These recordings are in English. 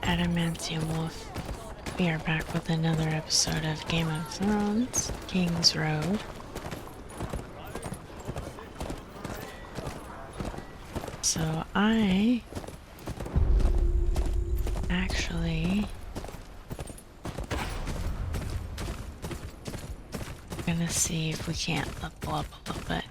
Adamantium Wolf. We are back with another episode of Game of Thrones, Kingsroad. So I actually gonna see if we can't level up a little bit.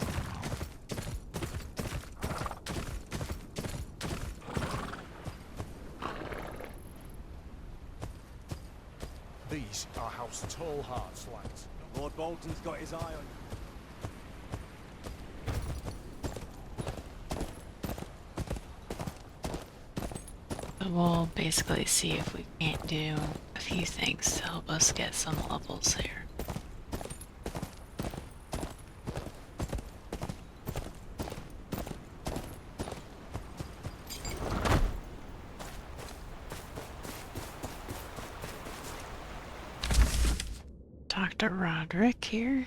These are House Tallheart's lands. Lord Bolton's got his eye on you. So we'll basically see if we can't do a few things to help us get some levels here. Dr. Roderick here.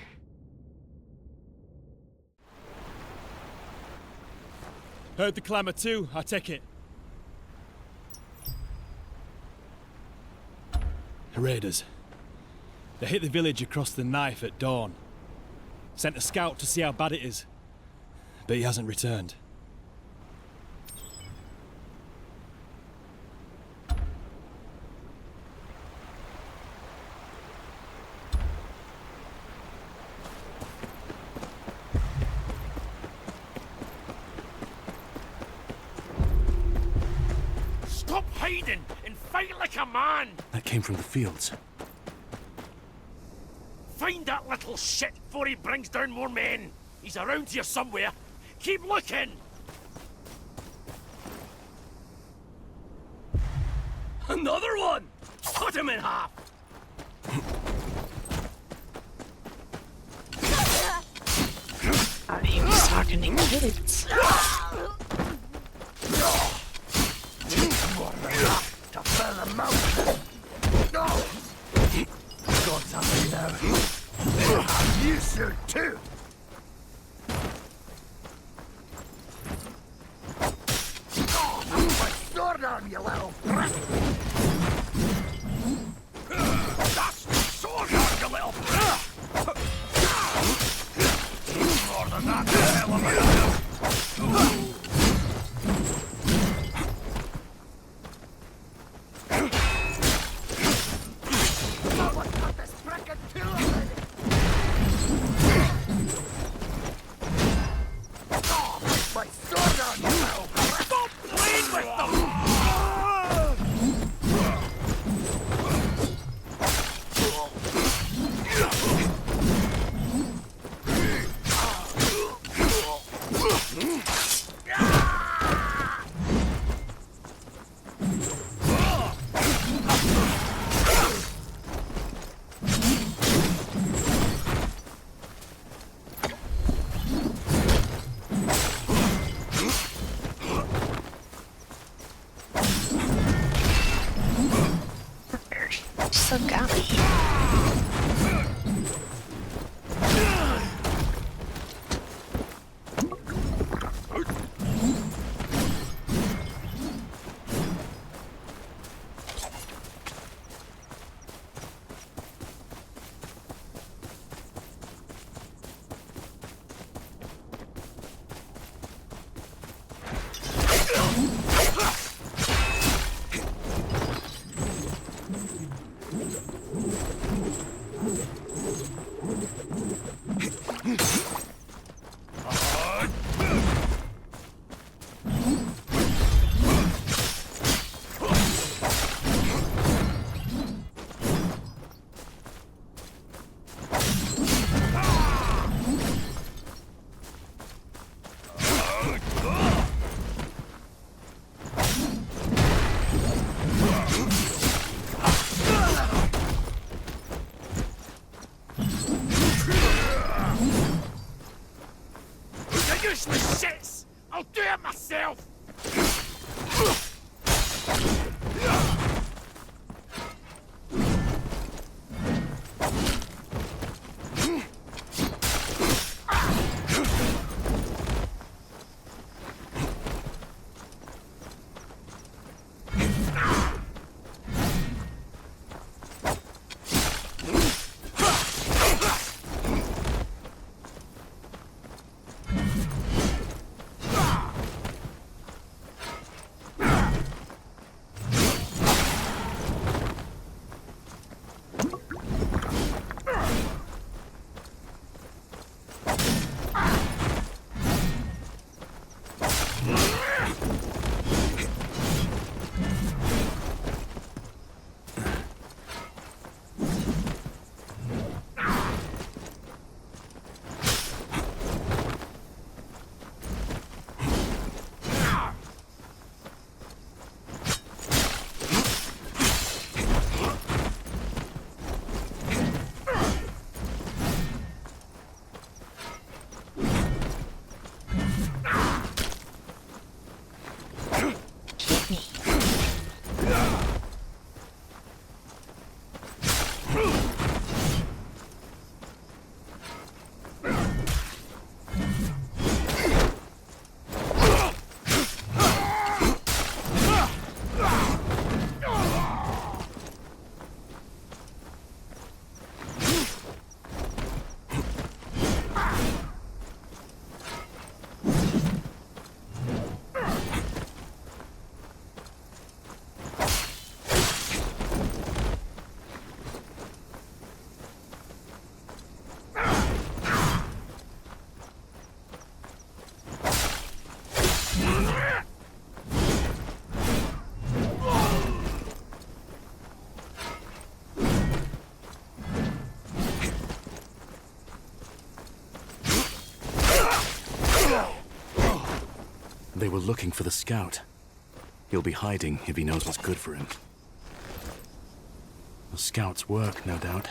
Heard the clamour too, I take it. Raiders. They hit the village across the knife at dawn. Sent a scout to see how bad it is, but he hasn't returned. Stop hiding and fight like a man! That came from the fields. Find that little shit before he brings down more men. He's around here somewhere. Keep looking! Another one! Cut him in half! Thought he was talking to kids. To fill the mountain! No! Got something now. You should too! My sword arm, you little brat! That's my sword arm, you little brat! More than that, hell of a... So gummy. Useless shits! I'll do it myself! They were looking for the scout. He'll be hiding if he knows what's good for him. The scout's work, no doubt.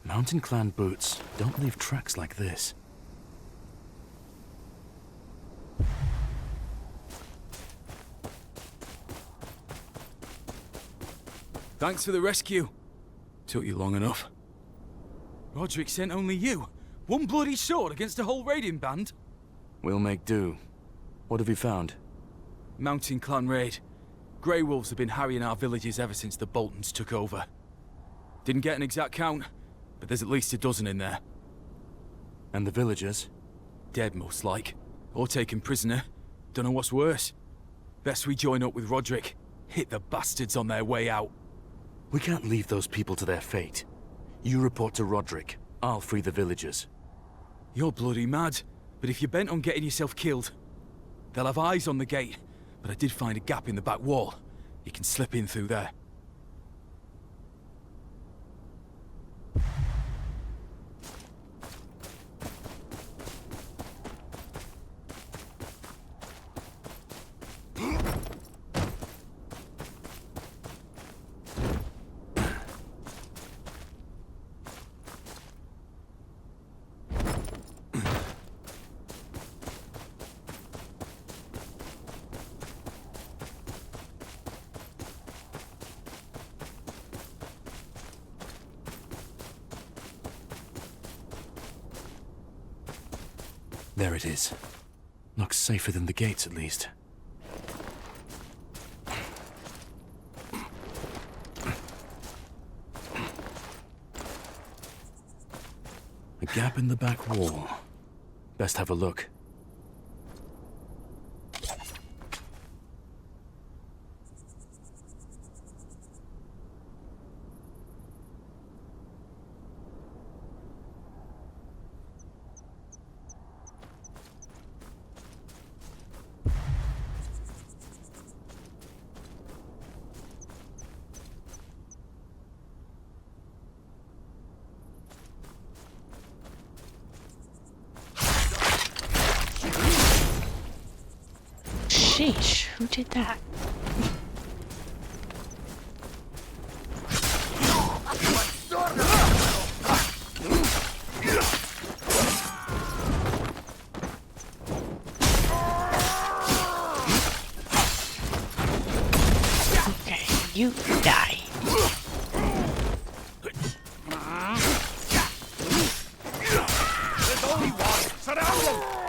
Mountain Clan boots don't leave tracks like this. Thanks for the rescue. Took you long enough. Roderick sent only you. One bloody sword against a whole raiding band? We'll make do. What have you found? Mountain Clan raid. Grey Wolves have been harrying our villages ever since the Boltons took over. Didn't get an exact count, but there's at least a dozen in there. And the villagers? Dead, most like. Or taken prisoner. Don't know what's worse. Best we join up with Roderick. Hit the bastards on their way out. We can't leave those people to their fate. You report to Roderick. I'll free the villagers. You're bloody mad, but if you're bent on getting yourself killed, they'll have eyes on the gate, but I did find a gap in the back wall. You can slip in through there. There it is. Looks safer than the gates, at least. A gap in the back wall. Best have a look. Sheesh, who did that? Okay, you die. There's only one! Surround them!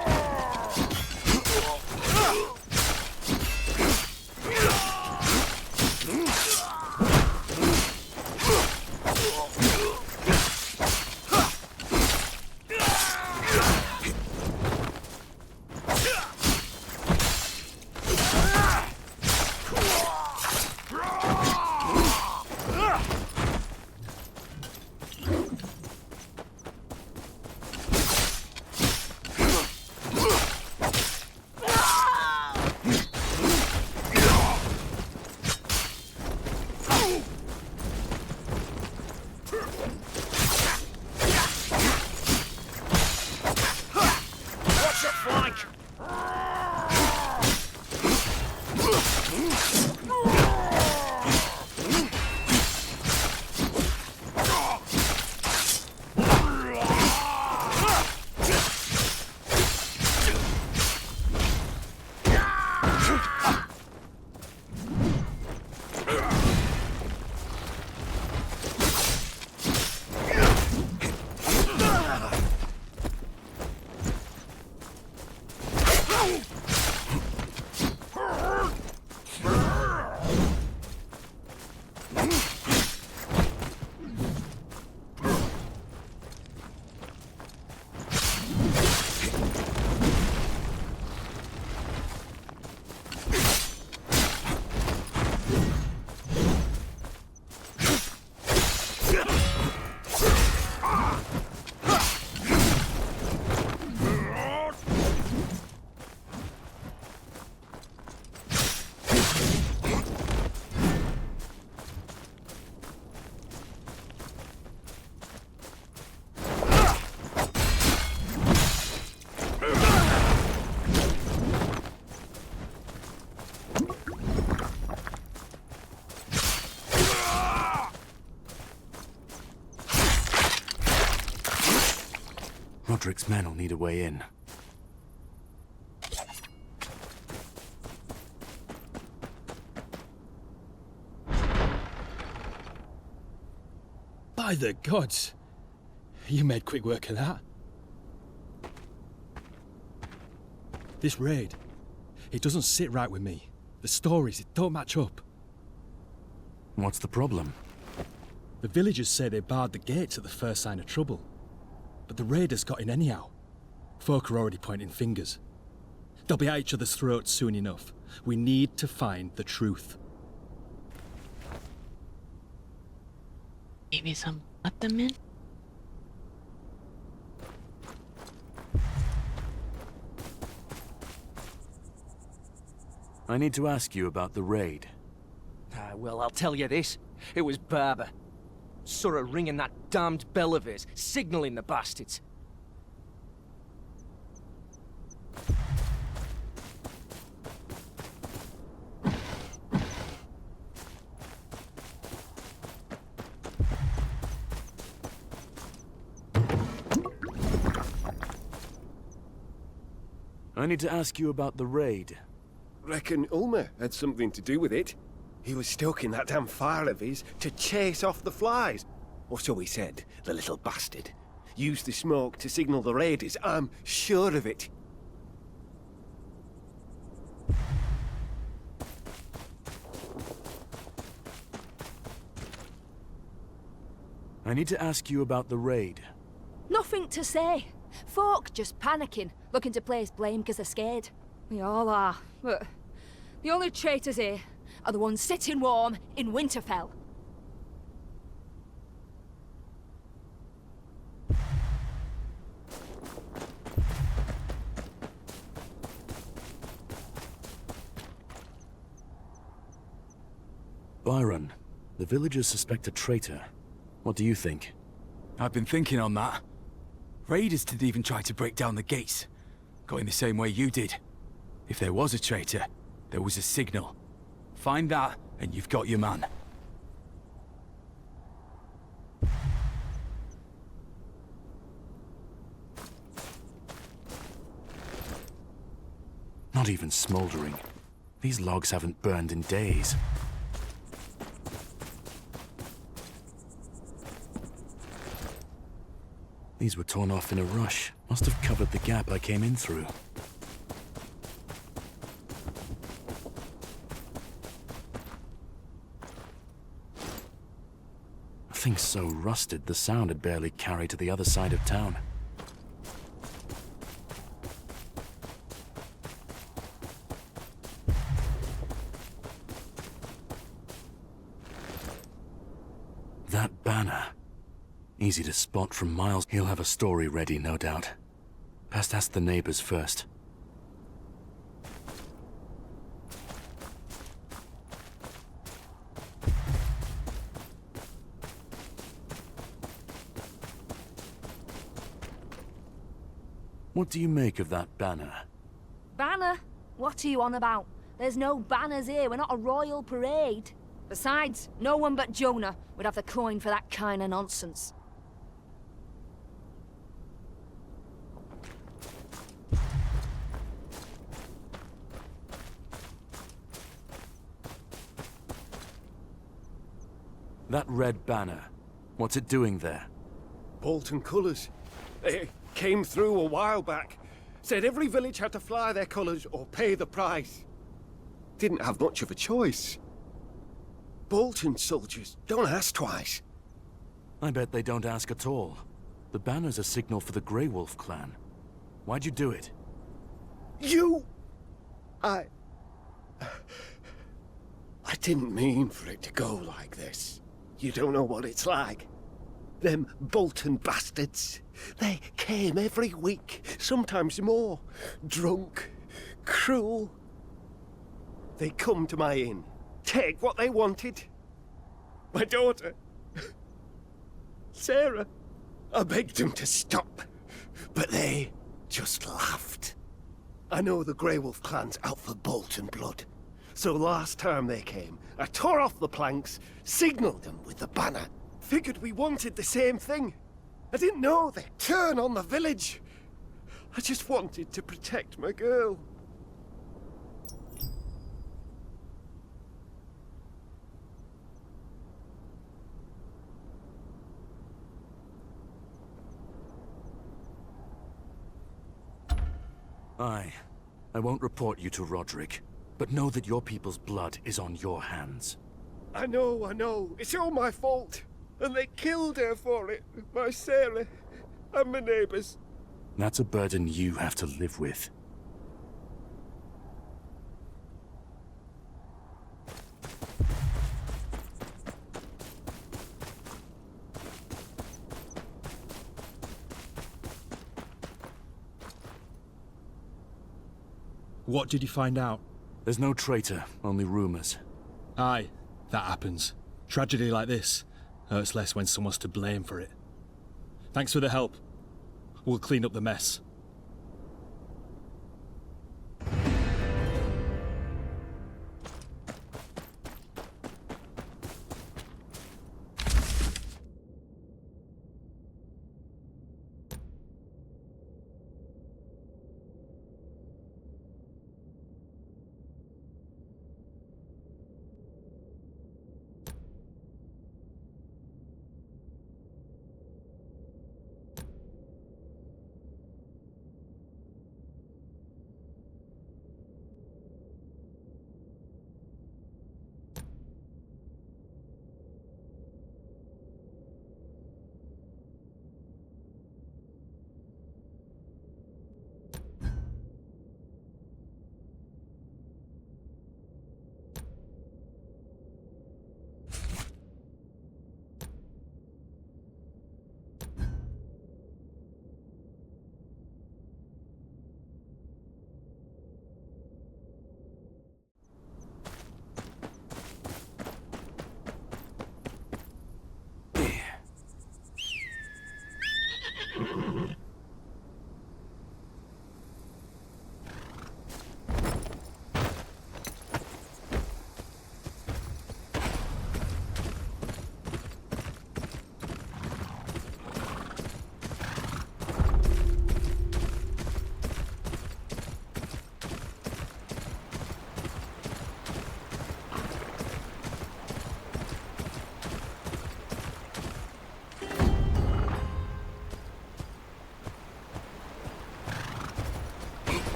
Roderick's men will need a way in. By the gods! You made quick work of that. This raid, it doesn't sit right with me. The stories, it don't match up. What's the problem? The villagers say they barred the gates at the first sign of trouble. But the raiders got in anyhow. Folk are already pointing fingers. They'll be at each other's throats soon enough. We need to find the truth. Maybe some let them in? I need to ask you about the raid. Well, I'll tell you this. It was Barber. Saw her ringing that damned bell of his, signalling the bastards. I need to ask you about the raid. Reckon Ulmer had something to do with it. He was stoking that damn fire of his to chase off the flies. Or so he said, the little bastard. Used the smoke to signal the raiders, I'm sure of it. I need to ask you about the raid. Nothing to say. Folk just panicking, looking to place blame because they're scared. We all are, but the only traitors here are the ones sitting warm in Winterfell. Byron, the villagers suspect a traitor. What do you think? I've been thinking on that. Raiders didn't even try to break down the gates, going the same way you did. If there was a traitor, there was a signal. Find that, and you've got your man. Not even smoldering. These logs haven't burned in days. These were torn off in a rush. Must have covered the gap I came in through. The thing's so rusted, the sound had barely carried to the other side of town. That banner. Easy to spot from miles. He'll have a story ready, no doubt. Best ask the neighbors first. What do you make of that banner? Banner? What are you on about? There's no banners here, we're not a royal parade. Besides, no one but Jonah would have the coin for that kind of nonsense. That red banner, what's it doing there? Bolton colours. They came through a while back. Said every village had to fly their colours or pay the price. Didn't have much of a choice. Bolton soldiers don't ask twice. I bet they don't ask at all. The banner's a signal for the Grey Wolf clan. Why'd you do it? You... I didn't mean for it to go like this. You don't know what it's like. Them Bolton bastards. They came every week, sometimes more. Drunk, cruel. They come to my inn, take what they wanted. My daughter, Sarah. I begged them to stop, but they just laughed. I know the Grey Wolf clan's out for Bolton blood. So last time they came, I tore off the planks, signalled them with the banner. Figured we wanted the same thing. I didn't know they'd turn on the village. I just wanted to protect my girl. I won't report you to Roderick, but know that your people's blood is on your hands. I know. It's all my fault. And they killed her for it. My Sarah and my neighbours. That's a burden you have to live with. What did you find out? There's no traitor, only rumors. Aye, that happens. Tragedy like this hurts less when someone's to blame for it. Thanks for the help. We'll clean up the mess.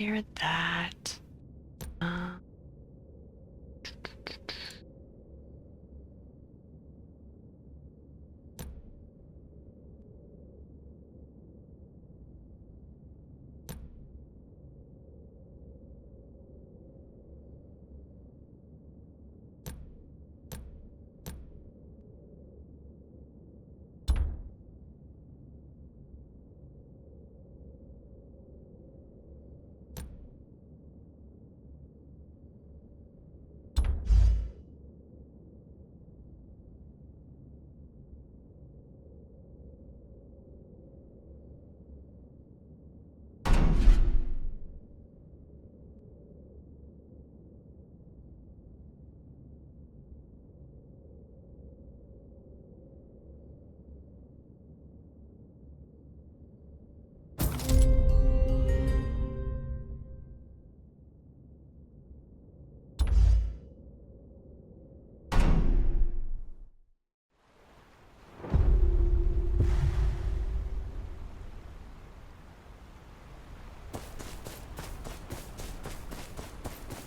clear that.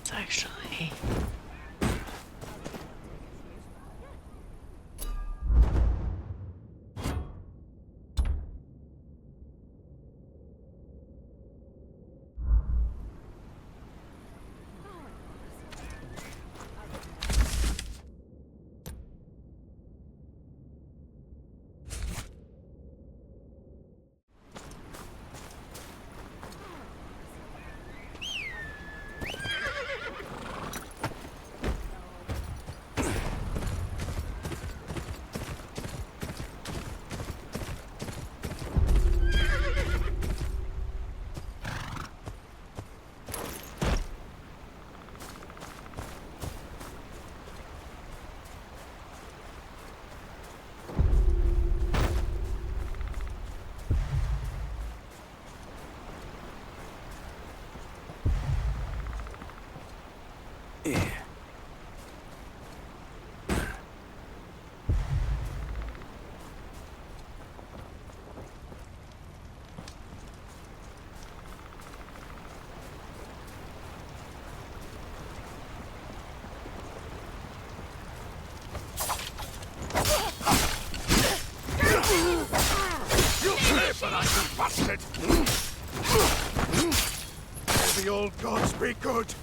It's actually... Bastard! May the old gods be good!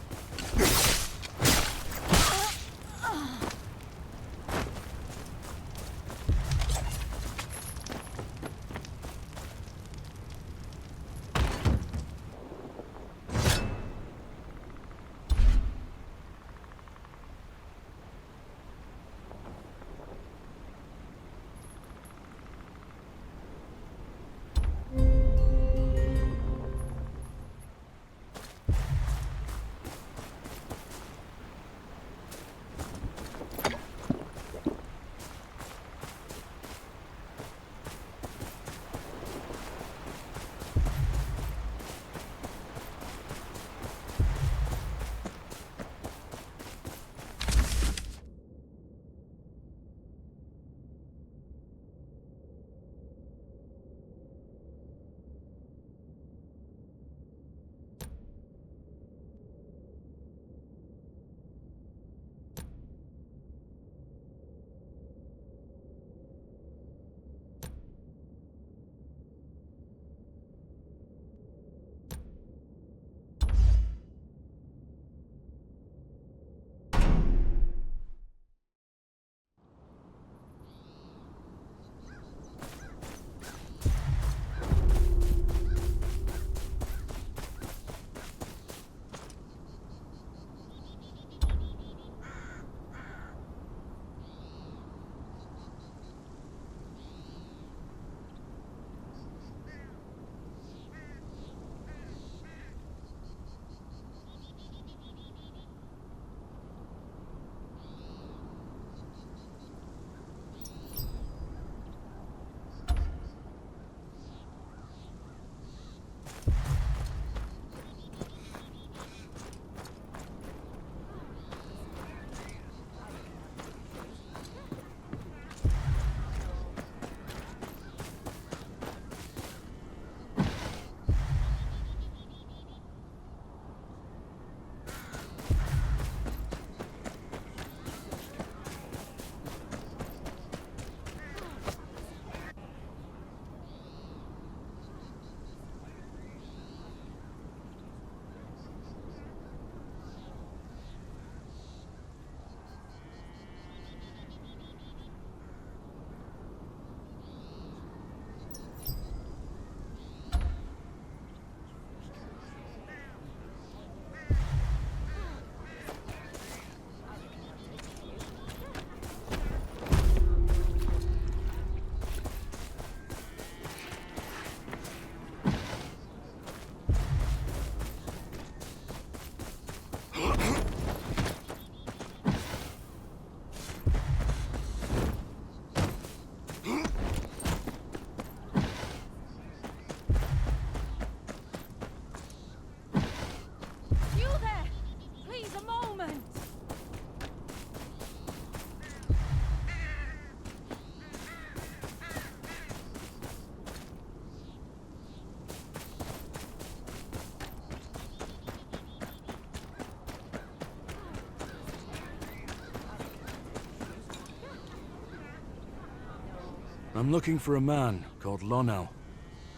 I'm looking for a man called Lonel.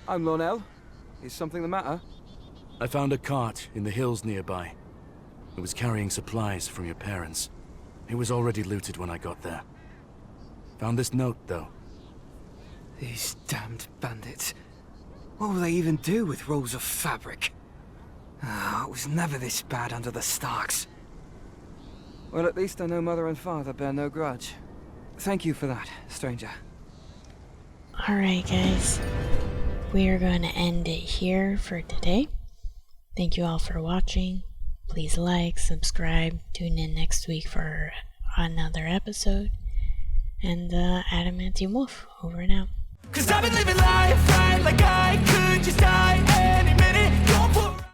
I'm Lonel. Is something the matter? I found a cart in the hills nearby. It was carrying supplies from your parents. It was already looted when I got there. Found this note, though. These damned bandits. What will they even do with rolls of fabric? It was never this bad under the Starks. Well, at least I know Mother and Father bear no grudge. Thank you for that, stranger. Alright guys, we are going to end it here for today. Thank you all for watching. Please like, subscribe, tune in next week for another episode. And Adamantium Wolf, over and out. 'Cause I've been living life